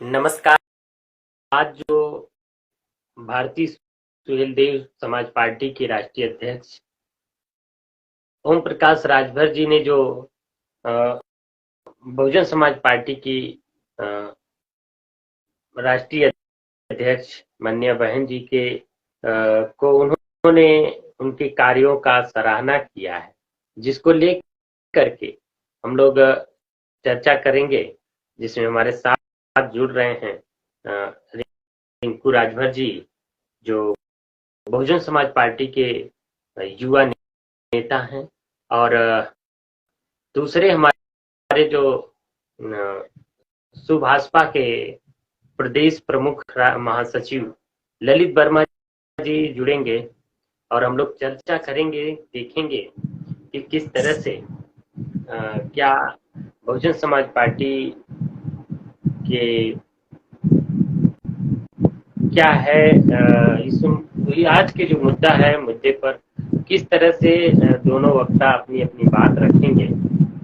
नमस्कार। आज जो भारतीय सुहेलदेव समाज पार्टी के राष्ट्रीय अध्यक्ष ओम प्रकाश राजभर जी ने जो अ, बहुजन समाज पार्टी की अ, राष्ट्रीय अध्यक्ष माननीय बहन जी के को उन्होंने उनके कार्यों का सराहना किया है, जिसको लेकर के हम लोग चर्चा करेंगे, जिसमें हमारे साथ जुड़ रहे हैं रिंकू राजभर जी, जो बहुजन समाज पार्टी के युवा नेता हैं, और दूसरे हमारे जो सुभाषपा के प्रदेश प्रमुख महासचिव ललित वर्मा जी जुड़ेंगे, और हम लोग चर्चा करेंगे, देखेंगे कि किस तरह से क्या बहुजन समाज पार्टी के क्या है आज के जो मुद्दा है, मुद्दे पर किस तरह से दोनों वक्ता अपनी अपनी बात रखेंगे।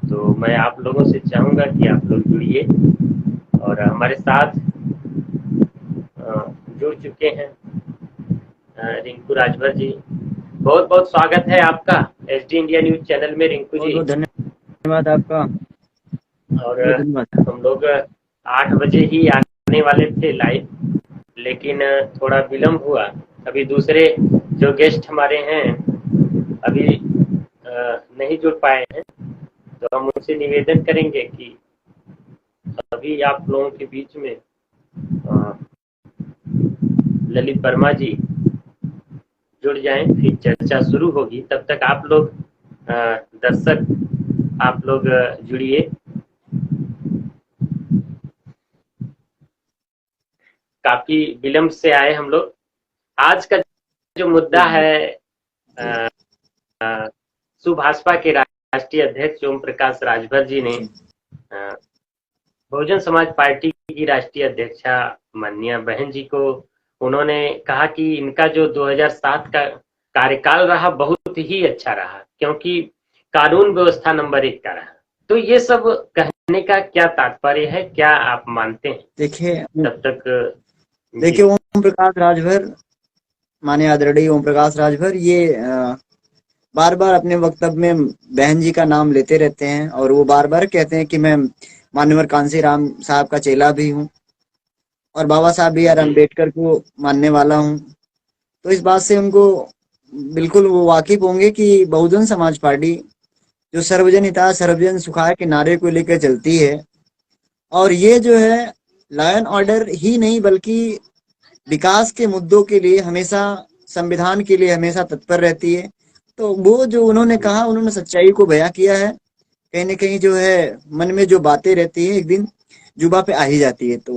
तो मैं आप लोगों से चाहूंगा कि आप लोग जुड़िए, और हमारे साथ जुड़ चुके हैं रिंकू राजभर जी। बहुत बहुत स्वागत है आपका एसडी इंडिया न्यूज चैनल में, रिंकू जी। बहुत धन्यवाद आपका। और हम लोग 8 बजे ही आने वाले थे लाइव, लेकिन थोड़ा विलम्ब हुआ। अभी दूसरे जो गेस्ट हमारे हैं अभी नहीं जुड़ पाए हैं, तो हम उनसे निवेदन करेंगे कि अभी आप लोगों के बीच में ललित वर्मा जी जुड़ जाएं, फिर चर्चा शुरू होगी। तब तक आप लोग दर्शक आप लोग जुड़िए। काफी विलम्ब से आए हम लोग। आज का जो मुद्दा है, सुभाषपा के राष्ट्रीय अध्यक्ष ओम प्रकाश राजभर जी ने बहुजन समाज पार्टी की राष्ट्रीय अध्यक्षा माननीय बहन जी को उन्होंने कहा कि इनका जो 2007 का कार्यकाल रहा बहुत ही अच्छा रहा, क्योंकि कानून व्यवस्था नंबर 1 का रहा। तो ये सब कहने का क्या तात्पर्य है, क्या आप मानते हैं? तब तक देखिए ओम प्रकाश राजभर, माननीय आदरणीय ओम प्रकाश राजभर, ये बार बार अपने वक्तव्य में बहन जी का नाम लेते रहते हैं, और वो बार बार कहते हैं कि मैं माननीय कांसी राम साहब का चेला भी हूँ और बाबा साहब बी आर अम्बेडकर को मानने वाला हूँ। तो इस बात से उनको बिल्कुल वो वाकिफ होंगे कि बहुजन समाज पार्टी जो सर्वजन हिताय सर्वजन सुखाय के नारे को लेकर चलती है, और ये जो है लॉ एंड ऑर्डर ही नहीं बल्कि विकास के मुद्दों के लिए हमेशा, संविधान के लिए हमेशा तत्पर रहती है। तो वो जो उन्होंने कहा, उन्होंने सच्चाई को बयां किया है। कहीं न कहीं जो है मन में जो बातें रहती है एक दिन जुबा पे आ ही जाती है। तो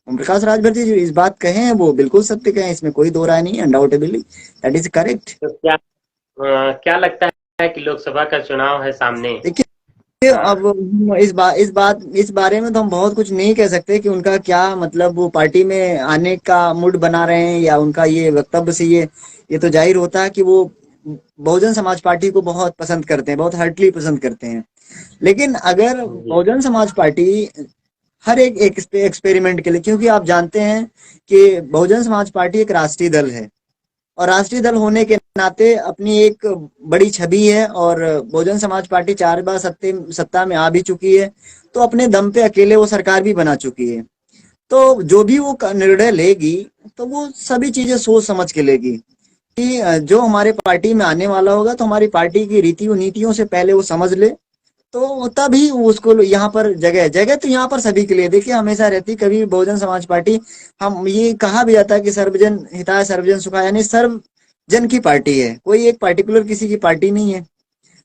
ओम प्रकाश राजभर जी जो इस बात कहे हैं वो बिल्कुल सत्य कहे, इसमें कोई दो राय नहीं, अनडाउटेबली दैट इज करेक्ट। तो क्या लगता है कि लोकसभा का चुनाव है सामने? देखिए अब इस बारे में तो हम बहुत कुछ नहीं कह सकते कि उनका क्या मतलब वो पार्टी में आने का मूड बना रहे हैं, या उनका ये वक्तव्य से ये तो जाहिर होता है कि वो बहुजन समाज पार्टी को बहुत पसंद करते हैं, बहुत हार्टली पसंद करते हैं। लेकिन अगर बहुजन समाज पार्टी हर एक एक्सपेरिमेंट के लिए, क्योंकि आप जानते हैं कि बहुजन समाज पार्टी एक राष्ट्रीय दल है, और राष्ट्रीय दल होने के नाते अपनी एक बड़ी छवि है, और बहुजन समाज पार्टी 4 बार सत्ता में आ भी चुकी है, तो अपने दम पे अकेले वो सरकार भी बना चुकी है। तो जो भी वो निर्णय लेगी तो वो सभी चीजें सोच समझ के लेगी कि जो हमारे पार्टी में आने वाला होगा तो हमारी पार्टी की रीति और नीतियों से पहले वो समझ ले, तो तभी उसको यहाँ पर जगह जगह तो यहाँ पर सभी के लिए देखिए हमेशा रहती। कभी बहुजन समाज पार्टी, हम ये कहा भी जाता है कि सर्वजन हिताय सर्वजन सुखाय, यानी सर्व जन की पार्टी है, कोई एक पार्टिकुलर किसी की पार्टी नहीं है।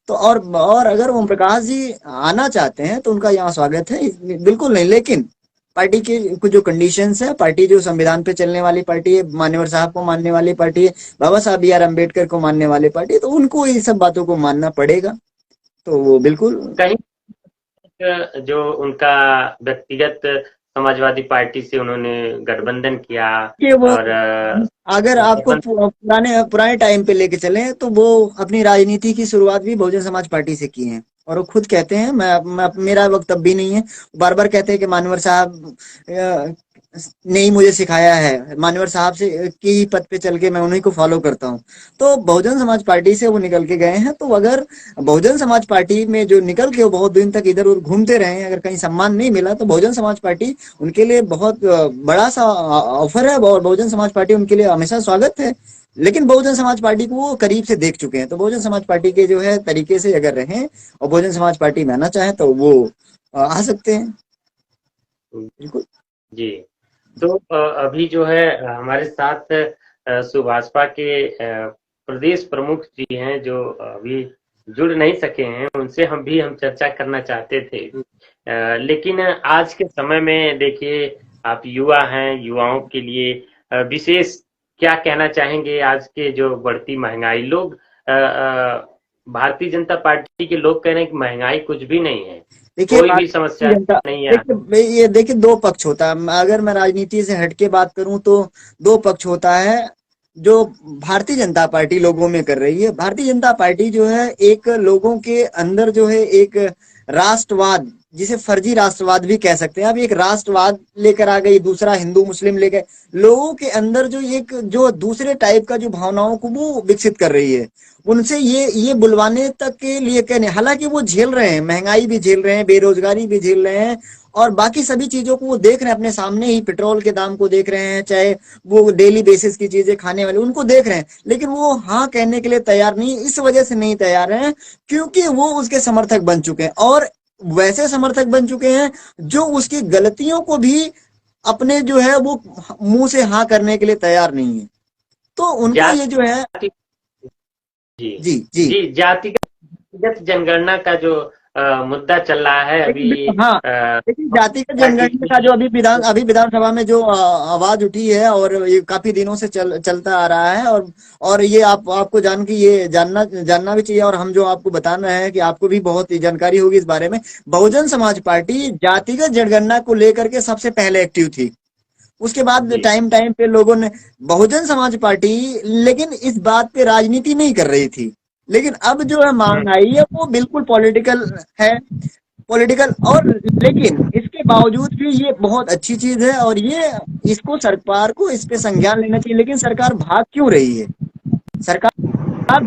तो और अगर ओम प्रकाश जी आना चाहते हैं तो उनका यहाँ स्वागत है, बिल्कुल नहीं। लेकिन पार्टी की कुछ जो कंडीशंस है, पार्टी जो संविधान पे चलने वाली पार्टी है, मान्यवर साहब को मानने वाली पार्टी है, बाबा साहब बी आर अम्बेडकर को मानने वाली पार्टी है, तो उनको ये सब बातों को मानना पड़ेगा। तो वो बिल्कुल कहीं जो उनका व्यक्तिगत समाजवादी पार्टी से उन्होंने गठबंधन किया, कि वो और अगर आपको पुराने पुराने टाइम पे लेके चले तो वो अपनी राजनीति की शुरुआत भी बहुजन समाज पार्टी से की है, और वो खुद कहते हैं, मेरा वक्तव्य भी नहीं है, बार बार कहते हैं कि मानवर साहब ने ही मुझे सिखाया है, मानवर साहब से की ही पद पे चल के मैं उन्हीं को फॉलो करता हूँ। तो बहुजन समाज पार्टी से वो निकल के गए हैं, तो अगर बहुजन समाज पार्टी में जो निकल के वो बहुत दिन तक इधर उधर घूमते रहे, अगर कहीं सम्मान नहीं मिला तो बहुजन समाज पार्टी उनके लिए बहुत बड़ा सा ऑफर है, और बहुजन समाज पार्टी उनके लिए हमेशा स्वागत है। लेकिन बहुजन समाज पार्टी को वो करीब से देख चुके हैं, तो बहुजन समाज पार्टी के जो है तरीके से अगर रहें और बहुजन समाज पार्टी में आना चाहें तो वो आ सकते हैं। बिल्कुल। जी। तो अभी जो है हमारे साथ सुभाषपा के प्रदेश प्रमुख जी हैं, जो अभी जुड़ नहीं सके हैं, उनसे हम चर्चा करना चाहते थे। लेकिन आज के समय में देखिए, आप युवा हैं, युवाओं के लिए विशेष क्या कहना चाहेंगे? आज के जो बढ़ती महंगाई, लोग भारतीय जनता पार्टी के लोग कह रहे हैं कि महंगाई कुछ भी नहीं है, देखिए कोई भी भारतीय समस्या जनता, नहीं है। देखिए ये देखिए दो पक्ष होता है, अगर मैं राजनीति से हटके बात करूं तो दो पक्ष होता है जो भारतीय जनता पार्टी लोगों में कर रही है। भारतीय जनता पार्टी जो है एक लोगों के अंदर जो है एक राष्ट्रवाद, जिसे फर्जी राष्ट्रवाद भी कह सकते हैं, अब एक राष्ट्रवाद लेकर आ गई, दूसरा हिंदू मुस्लिम लेकर लोगों के अंदर जो एक जो दूसरे टाइप का जो भावनाओं को वो विकसित कर रही है, उनसे ये बुलवाने तक के लिए कहने, हालांकि वो झेल रहे हैं, महंगाई भी झेल रहे हैं, बेरोजगारी भी झेल रहे हैं, और बाकी सभी चीजों को वो देख रहे हैं, अपने सामने ही पेट्रोल के दाम को देख रहे हैं, चाहे वो डेली बेसिस की चीजें खाने वाले उनको देख रहे हैं, लेकिन वो हाँ कहने के लिए तैयार नहीं, इस वजह से नहीं तैयार है क्योंकि वो उसके समर्थक बन चुके हैं, और वैसे समर्थक बन चुके हैं जो उसकी गलतियों को भी अपने जो है वो मुंह से हाँ करने के लिए तैयार नहीं है, तो उनको ये जो है। जाति जी, जी जी। जी, जातिगत जनगणना का जो मुद्दा चल रहा है अभी, हाँ, अ, लेकिन जातिगत पार्टी जनगणना का जो अभी विधानसभा में जो आवाज उठी है, और ये काफी दिनों से चलता आ रहा है, और ये आपको जान के ये जानना भी चाहिए, और हम जो आपको बता रहे हैं कि आपको भी बहुत ही जानकारी होगी इस बारे में। बहुजन समाज पार्टी जातिगत जनगणना को लेकर के सबसे पहले एक्टिव थी, उसके बाद जी, टाइम टाइम पे लोगों ने बहुजन समाज पार्टी, लेकिन इस बात पे राजनीति नहीं कर रही थी, लेकिन अब जो है हम्म, मांग आई है वो बिल्कुल पॉलिटिकल है, पॉलिटिकल, और लेकिन इसके बावजूद भी ये बहुत अच्छी चीज है, और ये इसको सरकार को इस पे संज्ञान लेना चाहिए, लेकिन सरकार भाग क्यों रही है? सरकार जी,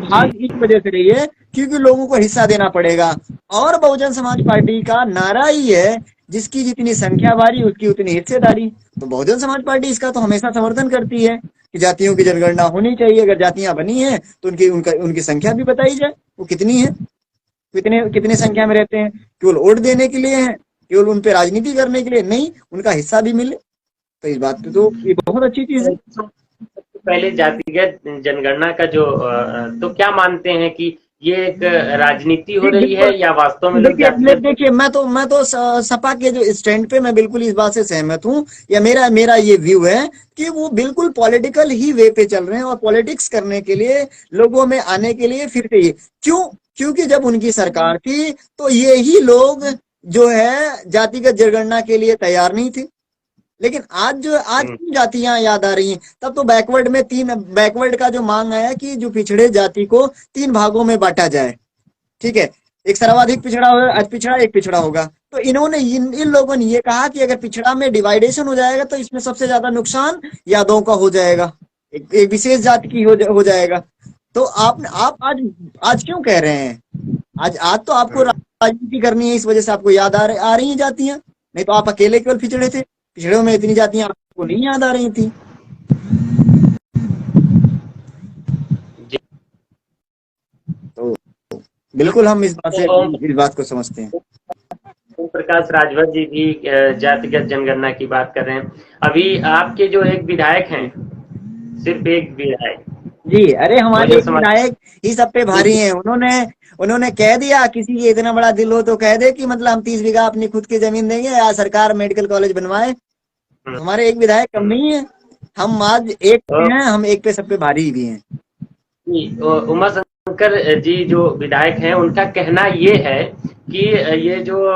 भाग इस वजह से रही है क्योंकि लोगों को हिस्सा देना पड़ेगा, और बहुजन समाज पार्टी का नारा ही है, जिसकी जितनी संख्या भारी उसकी उतनी हिस्सेदारी। तो बहुजन समाज पार्टी इसका तो हमेशा समर्थन करती है कि जातियों की जनगणना होनी चाहिए, अगर जातियां बनी हैं तो उनकी संख्या भी बताई जाए, वो कितनी है, कितने कितने संख्या में रहते हैं, केवल वोट देने के लिए है, केवल उन पे राजनीति करने के लिए नहीं, उनका हिस्सा भी मिले, तो इस बात पे तो ये बहुत अच्छी चीज है। सबसे पहले जातिगत जनगणना का जो तो क्या मानते हैं कि ये एक राजनीति हो जी रही है बिल्कुल। या वास्तव में लोग देखिए जातिगत? देखिए मैं तो सपा के जो स्टैंड पे मैं बिल्कुल इस बात से सहमत हूँ, या मेरा मेरा ये व्यू है कि वो बिल्कुल पॉलिटिकल ही वे पे चल रहे हैं, और पॉलिटिक्स करने के लिए, लोगों में आने के लिए फिर से ये क्यों, क्योंकि जब उनकी सरकार थी तो ये ही लोग जो है जातिगत जनगणना के लिए तैयार नहीं थे, लेकिन आज हम्म, क्यों जातियां याद आ रही हैं? तब तो बैकवर्ड का जो मांग आया कि जो पिछड़े जाति को तीन भागों में बांटा जाए, ठीक है, एक सर्वाधिक पिछड़ा होगा, अति पिछड़ा, एक पिछड़ा होगा, तो इन्होंने इन लोगों ने ये कहा कि अगर पिछड़ा में डिवाइडेशन हो जाएगा तो इसमें सबसे ज्यादा नुकसान यादवों का हो जाएगा, एक विशेष जाति की हो जाएगा। तो आप आज क्यों कह रहे हैं? आज आज तो आपको हम्म, राजनीति करनी है, इस वजह से आपको याद आ रही हैं जातियां, नहीं तो आप अकेले केवल पिछड़े थे, पिछड़ों में इतनी जातियां आपको नहीं याद आ रही थी। जी। तो बिल्कुल हम तो इस बात को समझते हैं। ओम प्रकाश राजभर जी भी जातिगत जनगणना की बात कर रहे हैं। अभी आपके जो एक विधायक हैं, सिर्फ एक विधायक, जी, अरे हमारे बहुजन एक समाज विधायक ही सब पे भारी हैं, उन्होंने उन्होंने कह दिया, किसी के इतना बड़ा दिल हो तो कह दे कि मतलब हम 30 बीघा अपनी खुद की जमीन देंगे या सरकार मेडिकल कॉलेज बनवाए। हम्म, हमारे एक विधायक कम हम्म। नहीं है, हम आज एक तो पे हैं, हम एक पे सब पे भारी भी हैं। उमा शंकर जी जो विधायक हैं, उनका कहना ये है कि ये जो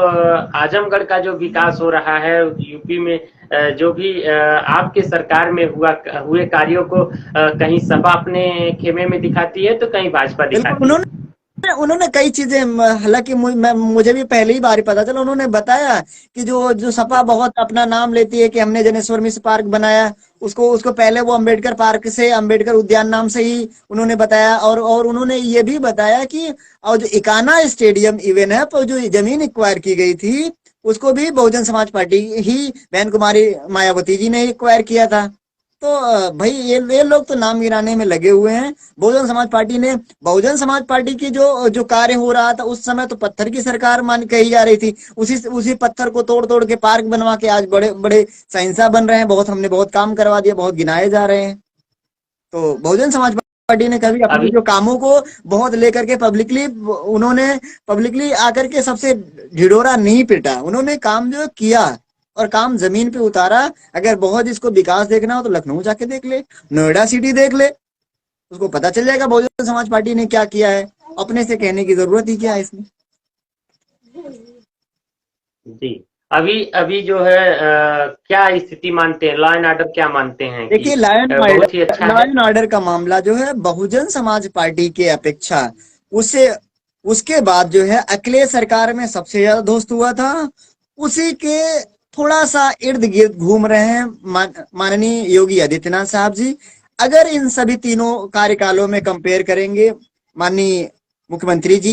आजमगढ़ का जो विकास हो रहा है यूपी में, जो भी आपके सरकार में हुए कार्यों को कहीं सपा अपने खेमे में दिखाती है तो कहीं भाजपा बिल्कुल, दिखाती उन्होंने है। उन्होंने उन्होंने कई चीजें हालांकि मुझे भी पहले ही बार पता चला। उन्होंने बताया कि जो जो सपा बहुत अपना नाम लेती है कि हमने जनेश्वर मिश्र पार्क बनाया, उसको उसको पहले वो अंबेडकर पार्क से, अंबेडकर उद्यान नाम से ही उन्होंने बताया। और उन्होंने ये भी बताया कि और जो इकाना स्टेडियम इवेंट है, पर जो जमीन एक्वायर की गई थी उसको भी बहुजन समाज पार्टी ही, बहन कुमारी मायावती जी ने एक्वायर किया था। तो भाई ये लोग तो नाम गिराने में लगे हुए हैं। बहुजन समाज पार्टी ने, बहुजन समाज पार्टी की जो जो कार्य हो रहा था उस समय तो पत्थर की सरकार मान कही जा रही थी। उसी पत्थर को तोड़ तोड़ के पार्क बनवा के आज बड़े बड़े सहिंसा बन रहे हैं। बहुत हमने बहुत काम करवा दिया, बहुत गिनाए जा रहे हैं। तो बहुजन समाज पार्टी ने कभी अपने अभी जो कामों को बहुत लेकर के पब्लिकली, उन्होंने पब्लिकली आकर के सबसे ढिढोरा नहीं पीटा। उन्होंने काम जो किया और काम जमीन पे उतारा। अगर बहुत इसको विकास देखना हो तो लखनऊ जाके देख ले, नोएडा सिटी देख ले, उसको पता चल जाएगा बहुजन समाज पार्टी ने क्या किया है। अपने से कहने की जरूरत ही क्या है इसमें। जी, अभी अभी जो है क्या स्थिति मानते हैं, लॉ एंड ऑर्डर क्या मानते हैं कि देखिए, बहुत ही अच्छा लॉ है? एंड ऑर्डर का मामला जो है बहुजन समाज पार्टी के अपेक्षा उसे उसके बाद जो है अखिलेश सरकार में सबसे ज्यादा दोस्त हुआ था। उसी के थोड़ा सा इर्द गिर्द घूम रहे हैं माननीय योगी आदित्यनाथ साहब जी। अगर इन सभी तीनों कार्यकालों में कंपेयर करेंगे, माननीय मुख्यमंत्री जी,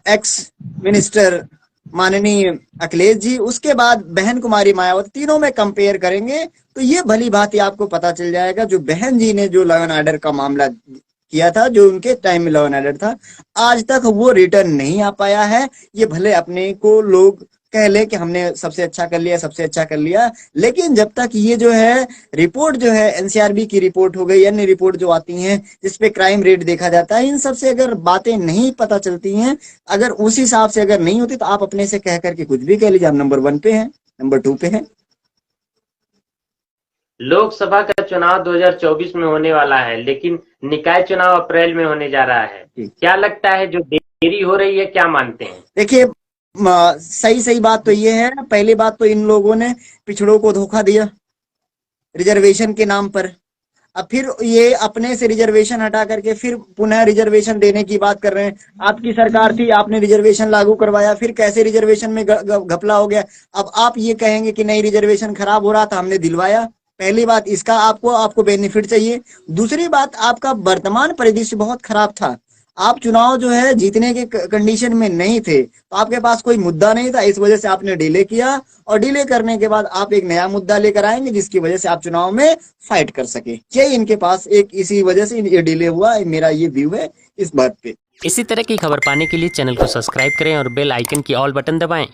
एक्स मिनिस्टर माननीय अखिलेश जी, उसके बाद बहन कुमारी मायावती, तीनों में कंपेयर करेंगे तो ये भली भांति आपको पता चल जाएगा जो बहन जी ने जो लॉ एंड ऑर्डर का मामला किया था, जो उनके टाइम में लॉ एंड ऑर्डर था, आज तक वो रिटर्न नहीं आ पाया है। ये भले अपने को लोग कह ले कि हमने सबसे अच्छा कर लिया, सबसे अच्छा कर लिया, लेकिन जब तक ये जो है रिपोर्ट जो है एनसीआरबी की रिपोर्ट हो गई, अन्य रिपोर्ट जो आती हैं जिसपे क्राइम रेट देखा जाता है, इन सब से अगर बातें नहीं पता चलती हैं, अगर उस हिसाब से अगर नहीं होती, तो आप अपने से कह करके कुछ भी कह लीजिए, आप नंबर 1 पे हैं, नंबर 2 पे हैं। लोकसभा का चुनाव 2024 में होने वाला है, लेकिन निकाय चुनाव अप्रैल में होने जा रहा है। क्या लगता है जो देरी हो रही है, क्या मानते हैं? देखिए, सही सही बात तो ये है, पहली बात तो इन लोगों ने पिछड़ों को धोखा दिया रिजर्वेशन के नाम पर। अब फिर ये अपने से रिजर्वेशन हटा करके फिर पुनः रिजर्वेशन देने की बात कर रहे हैं। आपकी सरकार थी, आपने रिजर्वेशन लागू करवाया, फिर कैसे रिजर्वेशन में घपला हो गया। अब आप ये कहेंगे कि नहीं, रिजर्वेशन खराब हो रहा था, हमने दिलवाया। पहली बात इसका आपको आपको बेनिफिट चाहिए। दूसरी बात, आपका वर्तमान परिदृश्य बहुत खराब था। आप चुनाव जो है जीतने के कंडीशन में नहीं थे, तो आपके पास कोई मुद्दा नहीं था, इस वजह से आपने डिले किया। और डिले करने के बाद आप एक नया मुद्दा लेकर आएंगे जिसकी वजह से आप चुनाव में फाइट कर सके। यही इनके पास एक, इसी वजह से ये डिले हुआ, मेरा ये व्यू है इस बात पे। इसी तरह की खबर पाने के लिए चैनल को सब्सक्राइब करें और बेल आइकन की ऑल बटन दबाएं।